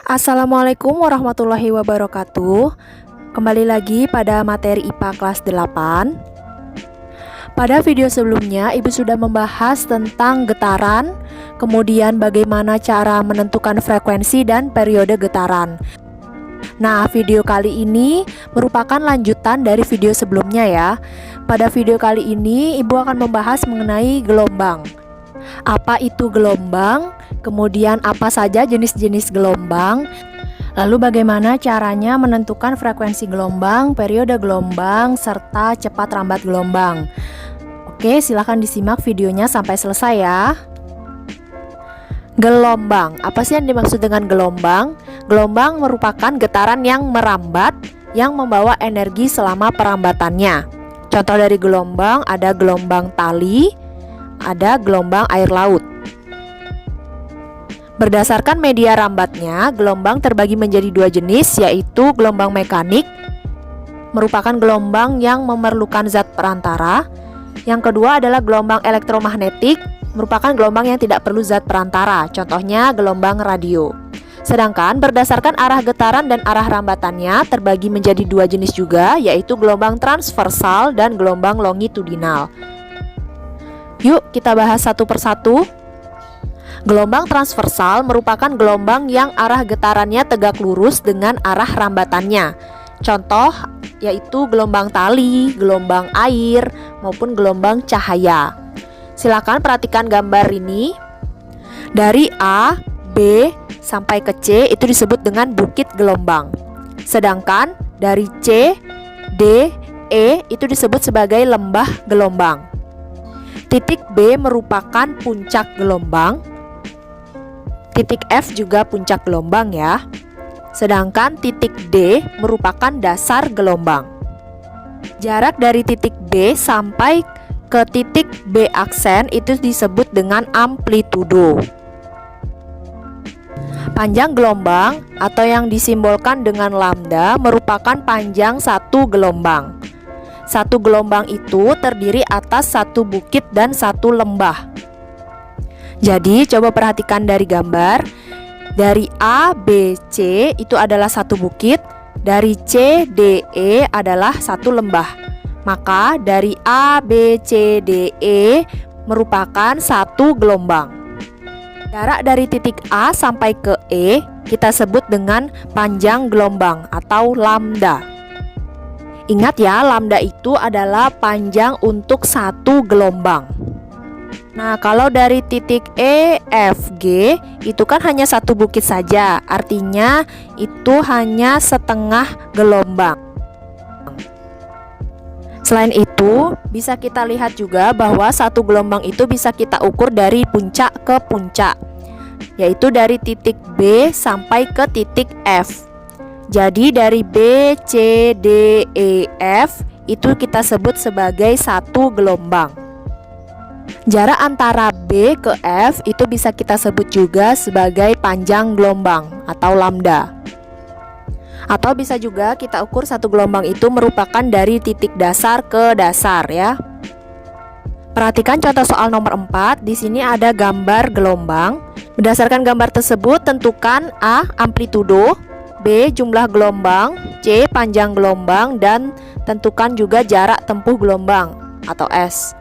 Assalamualaikum warahmatullahi wabarakatuh. Kembali lagi pada materi IPA kelas 8. Pada video sebelumnya, Ibu sudah membahas tentang getaran, kemudian bagaimana cara menentukan frekuensi dan periode getaran. Nah, video kali ini merupakan lanjutan dari video sebelumnya ya. Pada video kali ini, Ibu akan membahas mengenai gelombang. Apa itu gelombang? Kemudian apa saja jenis-jenis gelombang? Lalu bagaimana caranya menentukan frekuensi gelombang, periode gelombang, serta cepat rambat gelombang. Oke, silahkan disimak videonya sampai selesai ya. Gelombang, apa sih yang dimaksud dengan gelombang? Gelombang merupakan getaran yang merambat yang membawa energi selama perambatannya. Contoh dari gelombang ada gelombang tali, ada gelombang air laut. Berdasarkan media rambatnya, gelombang terbagi menjadi dua jenis, yaitu gelombang mekanik, merupakan gelombang yang memerlukan zat perantara. Yang kedua adalah gelombang elektromagnetik, merupakan gelombang yang tidak perlu zat perantara, contohnya gelombang radio. Sedangkan berdasarkan arah getaran dan arah rambatannya terbagi menjadi dua jenis juga, yaitu gelombang transversal dan gelombang longitudinal. Yuk kita bahas satu persatu. Gelombang transversal merupakan gelombang yang arah getarannya tegak lurus dengan arah rambatannya. Contoh yaitu gelombang tali, gelombang air, maupun gelombang cahaya. Silakan perhatikan gambar ini. Dari A, B, sampai ke C itu disebut dengan bukit gelombang. Sedangkan dari C, D, E itu disebut sebagai lembah gelombang. Titik B merupakan puncak gelombang. Titik F juga puncak gelombang ya. Sedangkan titik D merupakan dasar gelombang. Jarak dari titik B sampai ke titik B aksen itu disebut dengan amplitudo. Panjang gelombang atau yang disimbolkan dengan lambda merupakan panjang satu gelombang. Satu gelombang itu terdiri atas satu bukit dan satu lembah. Jadi coba perhatikan dari gambar. Dari A, B, C itu adalah satu bukit. Dari C, D, E adalah satu lembah. Maka dari A, B, C, D, E merupakan satu gelombang. Jarak dari titik A sampai ke E kita sebut dengan panjang gelombang atau lambda. Ingat ya, lambda itu adalah panjang untuk satu gelombang. Nah, kalau dari titik E, F, G itu kan hanya satu bukit saja, artinya itu hanya setengah gelombang. Selain itu, bisa kita lihat juga bahwa satu gelombang itu bisa kita ukur dari puncak ke puncak, yaitu dari titik B sampai ke titik F. Jadi dari B, C, D, E, F itu kita sebut sebagai satu gelombang. Jarak antara B ke F itu bisa kita sebut juga sebagai panjang gelombang atau lambda. Atau bisa juga kita ukur satu gelombang itu merupakan dari titik dasar ke dasar ya. Perhatikan contoh soal nomor 4. Di sini ada gambar gelombang. Berdasarkan gambar tersebut tentukan A, amplitudo, B, jumlah gelombang, C, panjang gelombang, dan tentukan juga jarak tempuh gelombang atau S.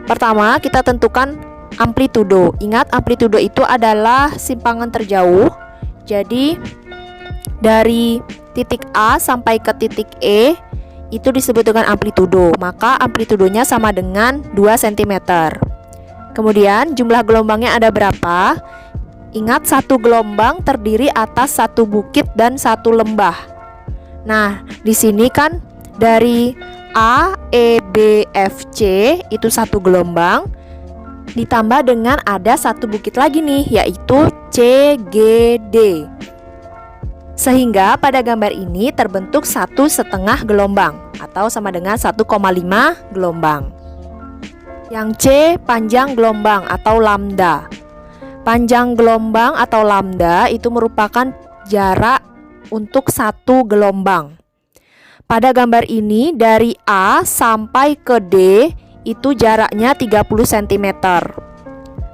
Pertama, kita tentukan amplitudo. Ingat, amplitudo itu adalah simpangan terjauh. Jadi, dari titik A sampai ke titik E itu disebut dengan amplitudo. Maka amplitudonya sama dengan 2 cm. Kemudian, jumlah gelombangnya ada berapa? Ingat, satu gelombang terdiri atas satu bukit dan satu lembah. Nah, di sini kan dari A, E, B, F, C itu satu gelombang, ditambah dengan ada satu bukit lagi nih, yaitu C, G, D. Sehingga pada gambar ini terbentuk 1,5 gelombang atau sama dengan 1,5 gelombang. Yang C, panjang gelombang atau lambda. Panjang gelombang atau lambda itu merupakan jarak untuk satu gelombang. Pada gambar ini dari A sampai ke D itu jaraknya 30 cm.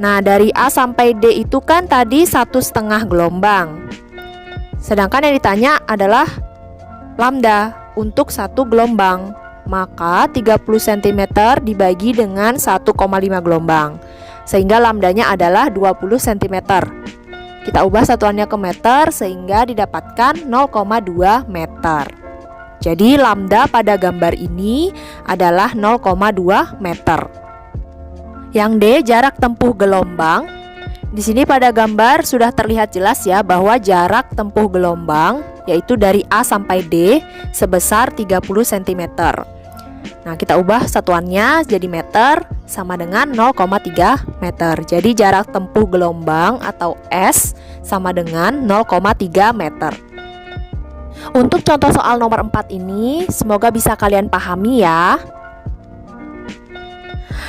Nah, dari A sampai D itu kan tadi 1,5 gelombang. Sedangkan yang ditanya adalah lambda untuk satu gelombang. Maka 30 cm dibagi dengan 1,5 gelombang, sehingga lambdanya adalah 20 cm. Kita ubah satuannya ke meter sehingga didapatkan 0,2 meter. Jadi lambda pada gambar ini adalah 0,2 meter. Yang D, jarak tempuh gelombang. Di sini pada gambar sudah terlihat jelas ya bahwa jarak tempuh gelombang yaitu dari A sampai D sebesar 30 cm. Nah, kita ubah satuannya jadi meter sama dengan 0,3 meter. Jadi jarak tempuh gelombang atau S sama dengan 0,3 meter. Untuk contoh soal nomor 4 ini semoga bisa kalian pahami ya.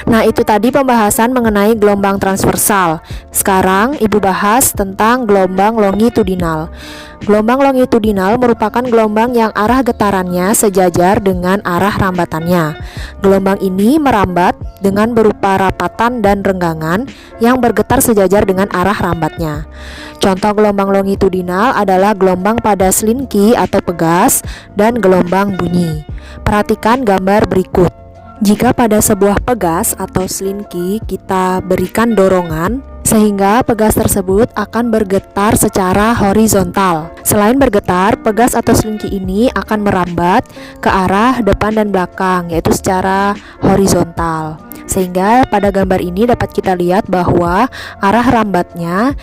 Nah, itu tadi pembahasan mengenai gelombang transversal. Sekarang Ibu bahas tentang gelombang longitudinal. Gelombang longitudinal merupakan gelombang yang arah getarannya sejajar dengan arah rambatannya. Gelombang ini merambat dengan berupa rapatan dan renggangan yang bergetar sejajar dengan arah rambatnya. Contoh gelombang longitudinal adalah gelombang pada selinki atau pegas dan gelombang bunyi. Perhatikan gambar berikut. Jika pada sebuah pegas atau selinki kita berikan dorongan sehingga pegas tersebut akan bergetar secara horizontal. Selain bergetar, pegas atau selinki ini akan merambat ke arah depan dan belakang, yaitu secara horizontal. Sehingga pada gambar ini dapat kita lihat bahwa arah rambatnya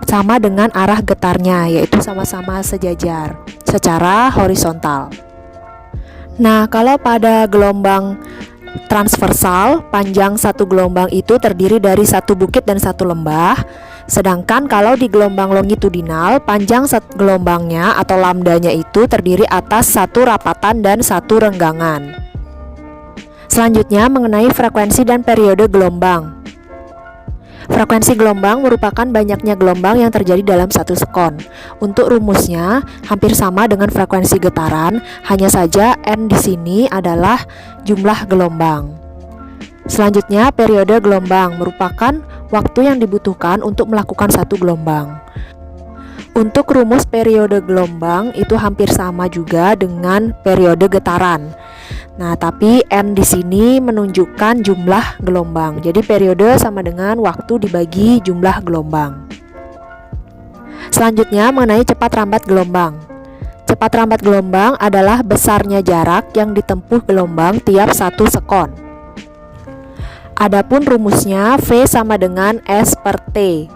sama dengan arah getarnya, yaitu sama-sama sejajar secara horizontal. Nah, kalau pada gelombang transversal, panjang satu gelombang itu terdiri dari satu bukit dan satu lembah. Sedangkan kalau di gelombang longitudinal, panjang gelombangnya atau lambdanya itu terdiri atas satu rapatan dan satu renggangan. Selanjutnya mengenai frekuensi dan periode gelombang. Frekuensi gelombang merupakan banyaknya gelombang yang terjadi dalam satu sekon. Untuk rumusnya hampir sama dengan frekuensi getaran, hanya saja N di sini adalah jumlah gelombang. Selanjutnya periode gelombang merupakan waktu yang dibutuhkan untuk melakukan satu gelombang. Untuk rumus periode gelombang itu hampir sama juga dengan periode getaran. Nah, tapi N di sini menunjukkan jumlah gelombang. Jadi periode sama dengan waktu dibagi jumlah gelombang. Selanjutnya mengenai cepat rambat gelombang. Cepat rambat gelombang adalah besarnya jarak yang ditempuh gelombang tiap satu sekon. Adapun rumusnya V sama dengan S per T.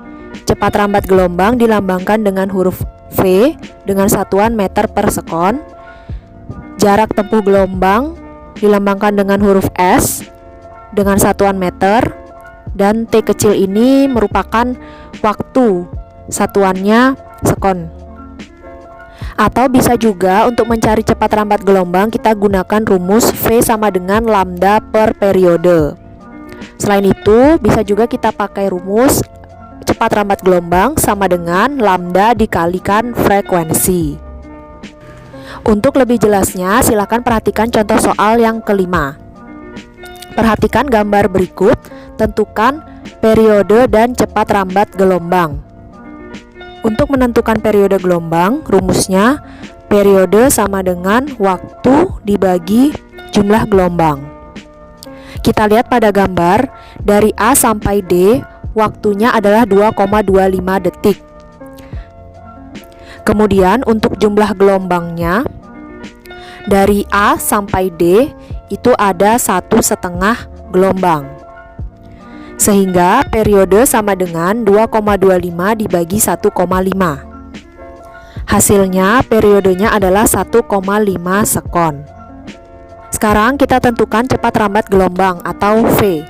Cepat rambat gelombang dilambangkan dengan huruf V dengan satuan meter per sekon. Jarak tempuh gelombang dilambangkan dengan huruf S dengan satuan meter, dan T kecil ini merupakan waktu, satuannya sekon. Atau bisa juga untuk mencari cepat rambat gelombang kita gunakan rumus V sama dengan lambda per periode. Selain itu bisa juga kita pakai rumus cepat rambat gelombang sama dengan lambda dikalikan frekuensi. Untuk lebih jelasnya, silakan perhatikan contoh soal yang kelima. Perhatikan gambar berikut, tentukan periode dan cepat rambat gelombang. Untuk menentukan periode gelombang, rumusnya periode sama dengan waktu dibagi jumlah gelombang. Kita lihat pada gambar, dari A sampai D, waktunya adalah 2,25 detik. Kemudian untuk jumlah gelombangnya, dari A sampai D itu ada 1,5 gelombang. Sehingga periode sama dengan 2,25 dibagi 1,5. Hasilnya periodenya adalah 1,5 sekon. Sekarang kita tentukan cepat rambat gelombang atau V.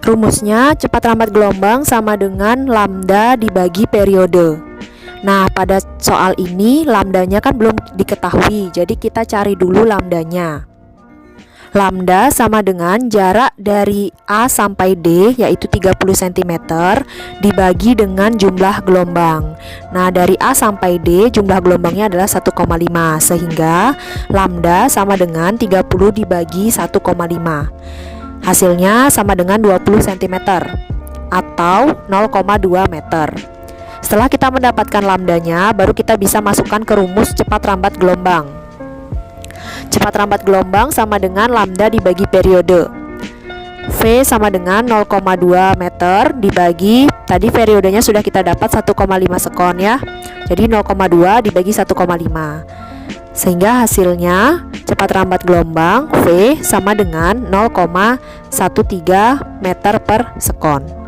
Rumusnya cepat rambat gelombang sama dengan lambda dibagi periode. Nah, pada soal ini lambdanya kan belum diketahui, jadi kita cari dulu lambdanya. Lambda sama dengan jarak dari A sampai D yaitu 30 cm dibagi dengan jumlah gelombang. Nah, dari A sampai D jumlah gelombangnya adalah 1,5, sehingga lambda sama dengan 30 dibagi 1,5. Hasilnya sama dengan 20 cm atau 0,2 meter. Setelah kita mendapatkan lambdanya, baru kita bisa masukkan ke rumus cepat rambat gelombang. Cepat rambat gelombang sama dengan lambda dibagi periode. V sama dengan 0,2 meter dibagi, tadi periodenya sudah kita dapat 1,5 sekon ya. Jadi 0,2 dibagi 1,5. Sehingga hasilnya cepat rambat gelombang V sama dengan 0,13 meter per sekon.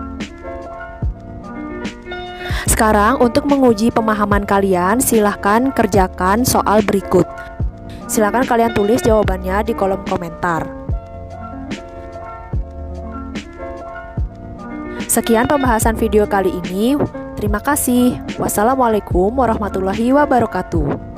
Sekarang untuk menguji pemahaman kalian, silahkan kerjakan soal berikut. Silahkan kalian tulis jawabannya di kolom komentar. Sekian pembahasan video kali ini. Terima kasih. Wassalamualaikum warahmatullahi wabarakatuh.